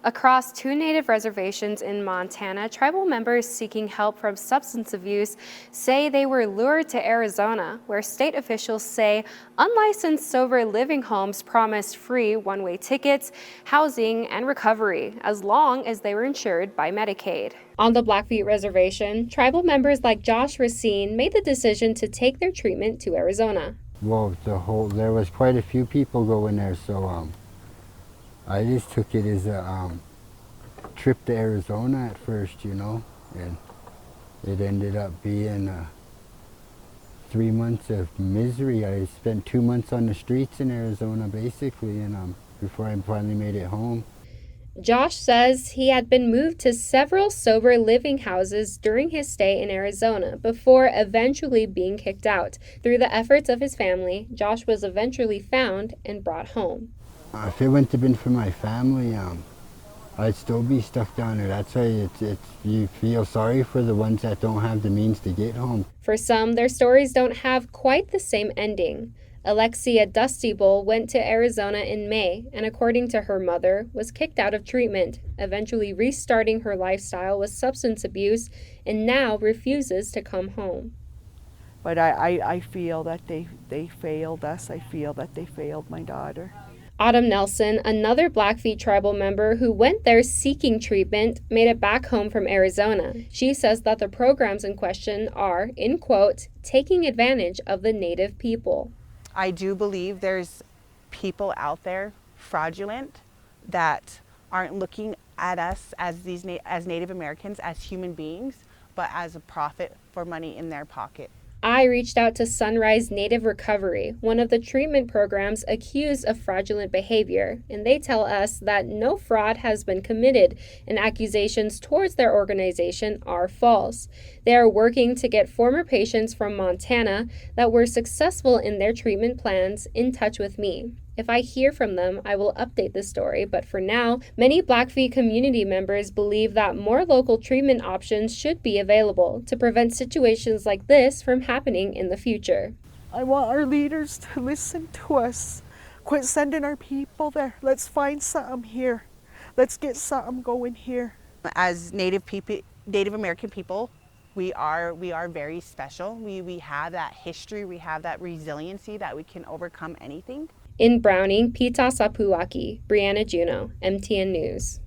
Across two Native reservations in Montana, tribal members seeking help from substance abuse say they were lured to Arizona, where state officials say unlicensed sober living homes promised free one-way tickets, housing, and recovery, as long as they were insured by Medicaid. On the Blackfeet Reservation, tribal members like Josh Racine made the decision to take their treatment to Arizona. Well, there was quite a few people going there, so I just took it as a trip to Arizona at first, you know, and it ended up being 3 months of misery. I spent 2 months on the streets in Arizona, basically, and before I finally made it home. Josh says he had been moved to several sober living houses during his stay in Arizona before eventually being kicked out. Through the efforts of his family, Josh was eventually found and brought home. If it wouldn't have been for my family, I'd still be stuck down there. That's why you feel sorry for the ones that don't have the means to get home. For some, their stories don't have quite the same ending. Alexia Dusty Bull went to Arizona in May and, according to her mother, was kicked out of treatment, eventually restarting her lifestyle with substance abuse, and now refuses to come home. But I feel that they failed us. I feel that they failed my daughter. Autumn Nelson, another Blackfeet tribal member who went there seeking treatment, made it back home from Arizona. She says that the programs in question are, in quote, taking advantage of the Native people. I do believe there's people out there fraudulent that aren't looking at us as as Native Americans, as human beings, but as a profit for money in their pocket. I reached out to Sunrise Native Recovery, one of the treatment programs accused of fraudulent behavior, and they tell us that no fraud has been committed and accusations towards their organization are false. They are working to get former patients from Montana that were successful in their treatment plans in touch with me. If I hear from them, I will update the story, but for now, many Blackfeet community members believe that more local treatment options should be available to prevent situations like this from happening in the future. I want our leaders to listen to us. Quit sending our people there. Let's find something here. Let's get something going here. As Native American people, we are very special. We have that history, we have that resiliency that we can overcome anything. In Browning, Pita Sapuaki, Brianna Juneau, MTN News.